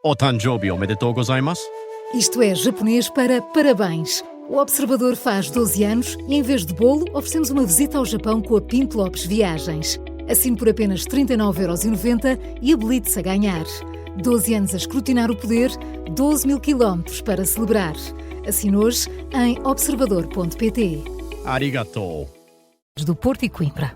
O Tanjoubi omedetou gozaimasu. Isto é japonês para parabéns. O Observador faz 12 anos e, em vez de bolo, oferecemos uma visita ao Japão com a Pinto Lopes Viagens. Assine por apenas 39,90€ e habilite-se a ganhar. 12 anos a escrutinar o poder, 12 mil quilómetros para celebrar. Assine hoje em observador.pt. Arigatou. Do Porto e Coimbra.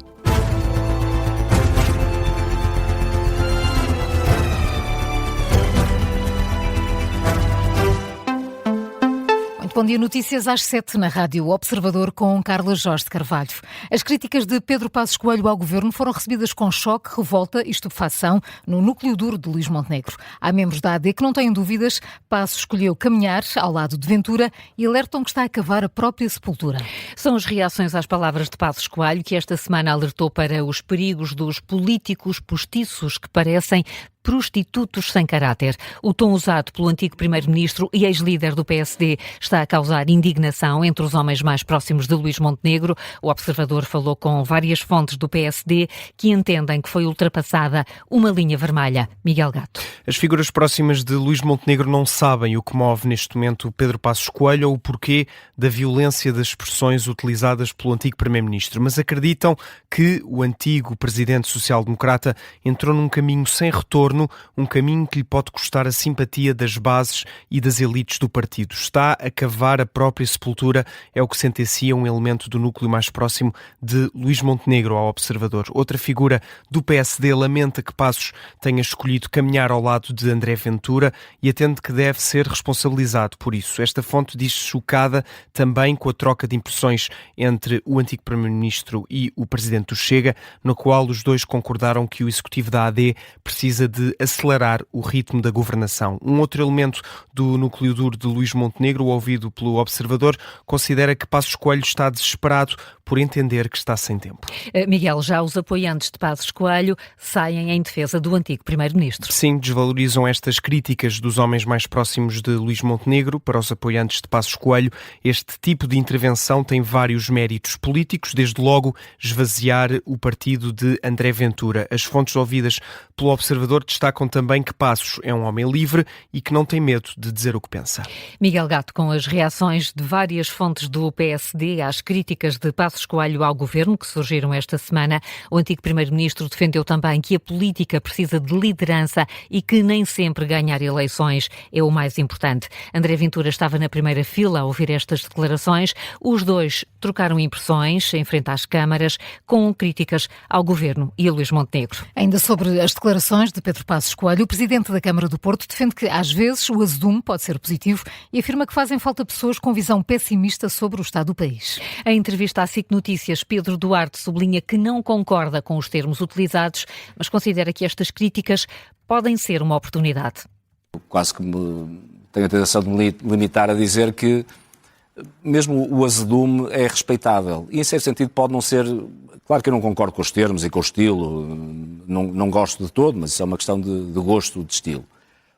Bom dia, notícias às 7 na Rádio Observador com Carla Jorge de Carvalho. As críticas de Pedro Passos Coelho ao governo foram recebidas com choque, revolta e estupefação no núcleo duro de Luís Montenegro. Há membros da AD que não têm dúvidas. Passos escolheu caminhar ao lado de Ventura e alertam que está a cavar a própria sepultura. São as reações às palavras de Passos Coelho, que esta semana alertou para os perigos dos políticos postiços que parecem prostitutos sem caráter. O tom usado pelo antigo primeiro-ministro e ex-líder do PSD está a causar indignação entre os homens mais próximos de Luís Montenegro. O Observador falou com várias fontes do PSD que entendem que foi ultrapassada uma linha vermelha. Miguel Gato. As figuras próximas de Luís Montenegro não sabem o que move neste momento Pedro Passos Coelho ou o porquê da violência das expressões utilizadas pelo antigo primeiro-ministro, mas acreditam que o antigo presidente social-democrata entrou num caminho sem retorno, um caminho que lhe pode custar a simpatia das bases e das elites do partido. Está a cavar a própria sepultura, é o que sentencia um elemento do núcleo mais próximo de Luís Montenegro ao Observador. Outra figura do PSD lamenta que Passos tenha escolhido caminhar ao lado de André Ventura e atende que deve ser responsabilizado por isso. Esta fonte diz-se chocada também com a troca de impressões entre o antigo primeiro-ministro e o presidente do Chega, no qual os dois concordaram que o executivo da AD precisa de acelerar o ritmo da governação. Um outro elemento do núcleo duro de Luís Montenegro, ouvido pelo Observador, considera que Passos Coelho está desesperado por entender que está sem tempo. Miguel, já os apoiantes de Passos Coelho saem em defesa do antigo primeiro-ministro. Sim, desvalorizam estas críticas dos homens mais próximos de Luís Montenegro. Para os apoiantes de Passos Coelho, este tipo de intervenção tem vários méritos políticos, desde logo esvaziar o partido de André Ventura. As fontes ouvidas pelo Observador destacam também que Passos é um homem livre e que não tem medo de dizer o que pensa. Miguel Gato, com as reações de várias fontes do PSD às críticas de Passos Coelho ao governo que surgiram esta semana, o antigo primeiro-ministro defendeu também que a política precisa de liderança e que nem sempre ganhar eleições é o mais importante. André Ventura estava na primeira fila a ouvir estas declarações. Os dois trocaram impressões em frente às câmaras com críticas ao governo e a Luís Montenegro. Ainda sobre as declarações de Pedro Passos Coelho, o presidente da Câmara do Porto defende que às vezes o azedume pode ser positivo e afirma que fazem falta pessoas com visão pessimista sobre o estado do país. Em entrevista à SIC Notícias, Pedro Duarte sublinha que não concorda com os termos utilizados, mas considera que estas críticas podem ser uma oportunidade. Quase que tenho a tentação de me limitar a dizer que mesmo o azedume é respeitável. E, em certo sentido, pode não ser... Claro que eu não concordo com os termos e com o estilo, não gosto de todo, mas isso é uma questão de gosto, de estilo.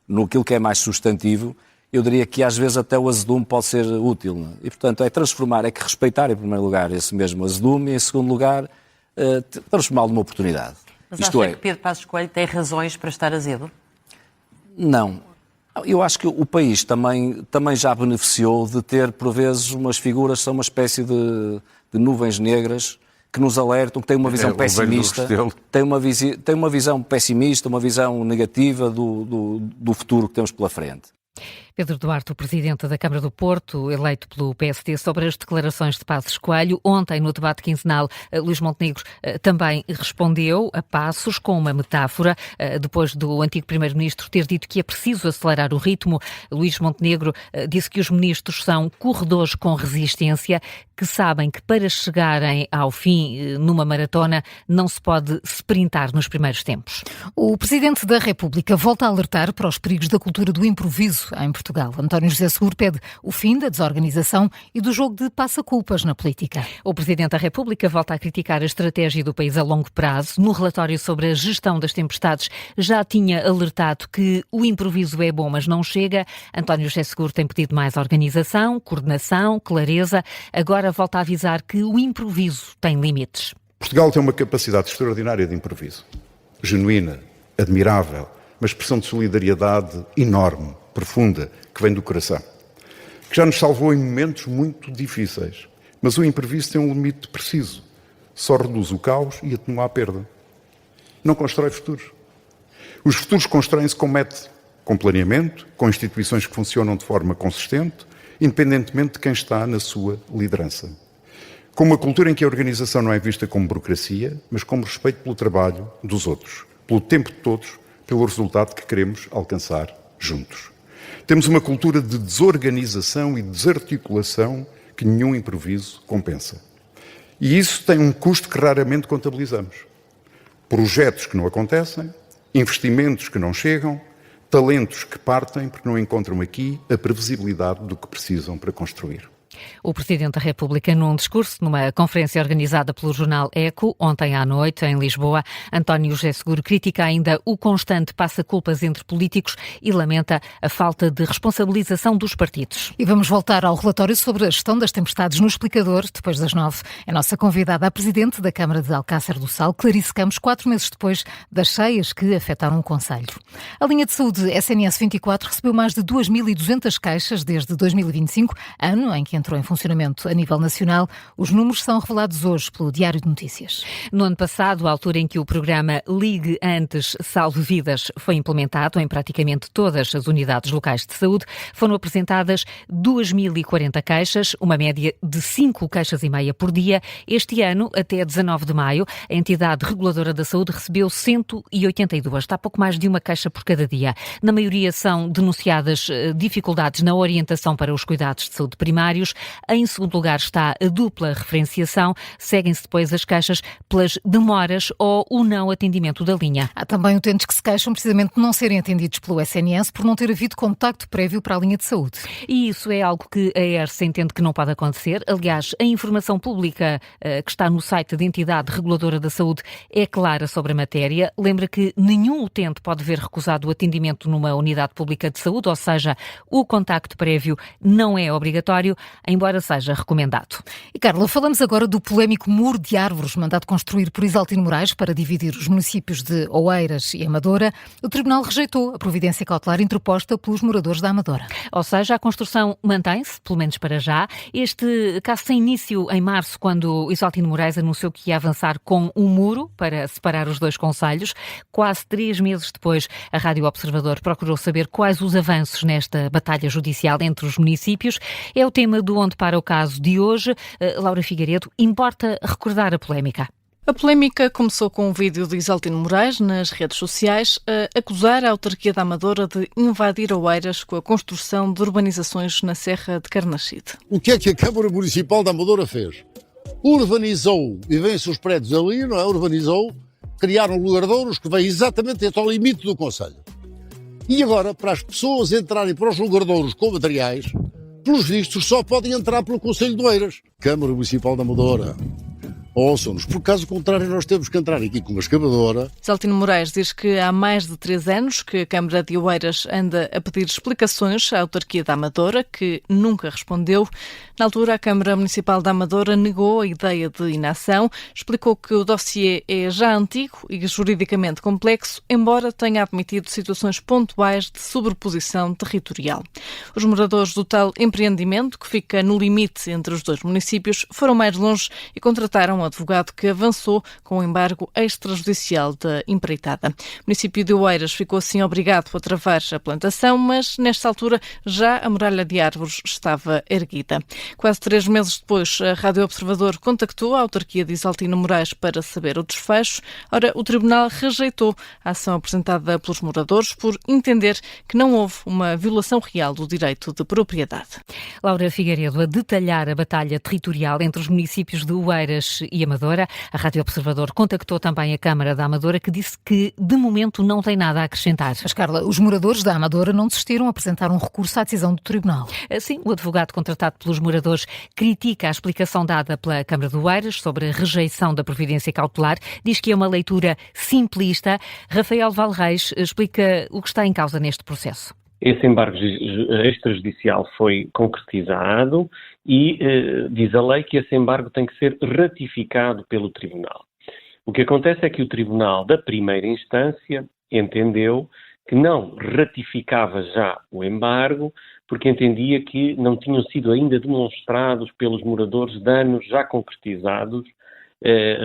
No aquilo que é mais substantivo, eu diria que às vezes até o azedume pode ser útil. E, portanto, é transformar, é que respeitar, em primeiro lugar, esse mesmo azedume e, em segundo lugar, transformá-lo numa oportunidade. Mas acha que Pedro Passos Coelho tem razões para estar azedo? Não. Eu acho que o país também já beneficiou de ter, por vezes, umas figuras que são uma espécie de nuvens negras que nos alertam, que têm uma visão pessimista, têm uma visão pessimista, uma visão negativa do futuro que temos pela frente. Pedro Duarte, o presidente da Câmara do Porto, eleito pelo PSD, sobre as declarações de Passos Coelho. Ontem, no debate quinzenal, Luís Montenegro também respondeu a Passos com uma metáfora. Depois do antigo primeiro-ministro ter dito que é preciso acelerar o ritmo, Luís Montenegro disse que os ministros são corredores com resistência, que sabem que para chegarem ao fim numa maratona não se pode sprintar nos primeiros tempos. O Presidente da República volta a alertar para os perigos da cultura do improviso em Portugal. António José Seguro pede o fim da desorganização e do jogo de passa-culpas na política. O Presidente da República volta a criticar a estratégia do país a longo prazo. No relatório sobre a gestão das tempestades já tinha alertado que o improviso é bom, mas não chega. António José Seguro tem pedido mais organização, coordenação, clareza. Agora volta a avisar que o improviso tem limites. Portugal tem uma capacidade extraordinária de improviso. Genuína, admirável, uma expressão de solidariedade enorme, profunda, que vem do coração, que já nos salvou em momentos muito difíceis. Mas o imprevisto tem um limite preciso. Só reduz o caos e atenua a perda. Não constrói futuros. Os futuros constroem-se com método, com planeamento, com instituições que funcionam de forma consistente, independentemente de quem está na sua liderança. Com uma cultura em que a organização não é vista como burocracia, mas como respeito pelo trabalho dos outros, pelo tempo de todos, pelo resultado que queremos alcançar juntos. Temos uma cultura de desorganização e desarticulação que nenhum improviso compensa. E isso tem um custo que raramente contabilizamos. Projetos que não acontecem, investimentos que não chegam, talentos que partem porque não encontram aqui a previsibilidade do que precisam para construir. O Presidente da República, num discurso numa conferência organizada pelo jornal Eco, ontem à noite, em Lisboa, António José Seguro critica ainda o constante passa-culpas entre políticos e lamenta a falta de responsabilização dos partidos. E vamos voltar ao relatório sobre a gestão das tempestades no Explicador, depois das 9. A nossa convidada, a Presidente da Câmara de Alcácer do Sal, Clarice Campos, 4 meses depois das cheias que afetaram o concelho. A linha de saúde SNS 24 recebeu mais de 2.200 queixas desde 2025, ano em que entrou em funcionamento a nível nacional. Os números são revelados hoje pelo Diário de Notícias. No ano passado, à altura em que o programa Ligue Antes, Salve Vidas foi implementado em praticamente todas as unidades locais de saúde, foram apresentadas 2.040 queixas, uma média de 5 queixas e meia por dia. Este ano, até 19 de maio, a entidade reguladora da saúde recebeu 182. Está pouco mais de uma queixa por cada dia. Na maioria são denunciadas dificuldades na orientação para os cuidados de saúde primários. Em segundo lugar está a dupla referenciação, seguem-se depois as queixas pelas demoras ou o não atendimento da linha. Há também utentes que se queixam precisamente de não serem atendidos pelo SNS por não ter havido contacto prévio para a linha de saúde. E isso é algo que a ERSA entende que não pode acontecer. Aliás, a informação pública que está no site da entidade reguladora da saúde é clara sobre a matéria. Lembra que nenhum utente pode ver recusado o atendimento numa unidade pública de saúde, ou seja, o contacto prévio não é obrigatório, embora seja recomendado. E Carla, falamos agora do polémico muro de árvores mandado construir por Isaltino Moraes para dividir os municípios de Oeiras e Amadora. O Tribunal rejeitou a providência cautelar interposta pelos moradores da Amadora. Ou seja, a construção mantém-se, pelo menos para já. Este caso tem início em março, quando Isaltino Moraes anunciou que ia avançar com um muro para separar os dois concelhos. Quase 3 meses depois, a Rádio Observador procurou saber quais os avanços nesta batalha judicial entre os municípios. É o tema do Onde Para o Caso de hoje. Laura Figueiredo, importa recordar a polémica? A polémica começou com um vídeo de Isaltino Moraes nas redes sociais a acusar a autarquia da Amadora de invadir Oeiras com a construção de urbanizações na Serra de Carnaxide. O que é que a Câmara Municipal da Amadora fez? Urbanizou, e vêm-se os prédios ali, não é? Urbanizou, criaram lugardouros que vêm exatamente até ao limite do concelho. E agora, para as pessoas entrarem para os lugardouros com materiais, pelos vistos só podem entrar pelo Concelho de Oeiras. Câmara Municipal da Amadora, ouçam-nos, por caso contrário nós temos que entrar aqui com uma escavadora. Isaltino Moraes diz que há mais de 3 anos que a Câmara de Oeiras anda a pedir explicações à autarquia da Amadora, que nunca respondeu. Na altura, a Câmara Municipal da Amadora negou a ideia de inação, explicou que o dossiê é já antigo e juridicamente complexo, embora tenha admitido situações pontuais de sobreposição territorial. Os moradores do tal empreendimento, que fica no limite entre os dois municípios, foram mais longe e contrataram um advogado que avançou com o embargo extrajudicial da empreitada. O município de Oeiras ficou assim obrigado a travar a plantação, mas nesta altura já a muralha de árvores estava erguida. Quase 3 meses depois, a Rádio Observador contactou a autarquia de Isaltino Moraes para saber o desfecho. Ora, o Tribunal rejeitou a ação apresentada pelos moradores por entender que não houve uma violação real do direito de propriedade. Laura Figueiredo, a detalhar a batalha territorial entre os municípios de Oeiras e Amadora. A Rádio Observador contactou também a Câmara da Amadora, que disse que, de momento, não tem nada a acrescentar. Mas, Carla, os moradores da Amadora não desistiram a apresentar um recurso à decisão do Tribunal. Sim, o advogado contratado pelos moradores critica a explicação dada pela Câmara de Oeiras sobre a rejeição da providência cautelar. Diz que é uma leitura simplista. Rafael Valreis explica o que está em causa neste processo. Esse embargo extrajudicial foi concretizado e diz a lei que esse embargo tem que ser ratificado pelo Tribunal. O que acontece é que o Tribunal da primeira instância entendeu que não ratificava já o embargo, porque entendia que não tinham sido ainda demonstrados pelos moradores danos já concretizados,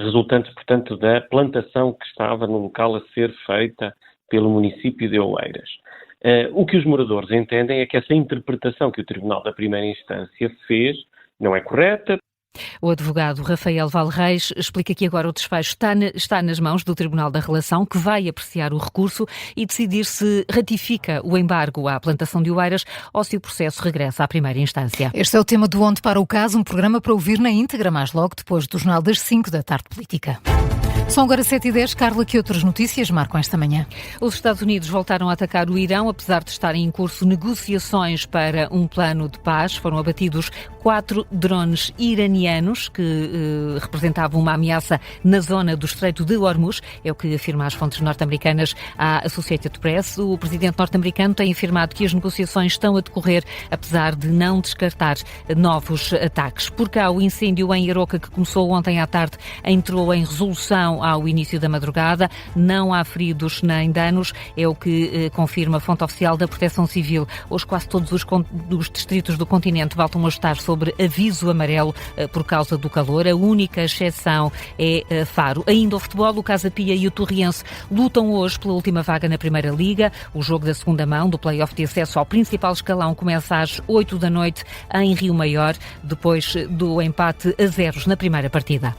resultantes, portanto, da plantação que estava no local a ser feita pelo município de Oeiras. O que os moradores entendem é que essa interpretação que o Tribunal da Primeira Instância fez não é correta. O advogado Rafael Valreis explica que agora o desfecho está nas mãos do Tribunal da Relação, que vai apreciar o recurso e decidir se ratifica o embargo à plantação de Oeiras ou se o processo regressa à primeira instância. Este é o tema do Onde para o Caso, um programa para ouvir na íntegra, mais logo depois do Jornal das 5 da tarde política. São agora 7h10. Carla, que outras notícias marcam esta manhã? Os Estados Unidos voltaram a atacar o Irão, apesar de estarem em curso negociações para um plano de paz. Foram abatidos 4 drones iranianos que representavam uma ameaça na zona do Estreito de Hormuz. É o que afirmam as fontes norte-americanas à Associated Press. O presidente norte-americano tem afirmado que as negociações estão a decorrer, apesar de não descartar novos ataques. Por cá, o incêndio em Aroca, que começou ontem à tarde, entrou em resolução ao início da madrugada. Não há feridos nem danos, é o que confirma a fonte oficial da Proteção Civil. Hoje quase todos os distritos do continente voltam a estar sobre aviso amarelo por causa do calor. A única exceção é Faro. Ainda o futebol, o Casa Pia e o Torriense lutam hoje pela última vaga na Primeira Liga. O jogo da segunda mão do play-off de acesso ao principal escalão começa às 8 da noite em Rio Maior, depois do empate a 0 na primeira partida.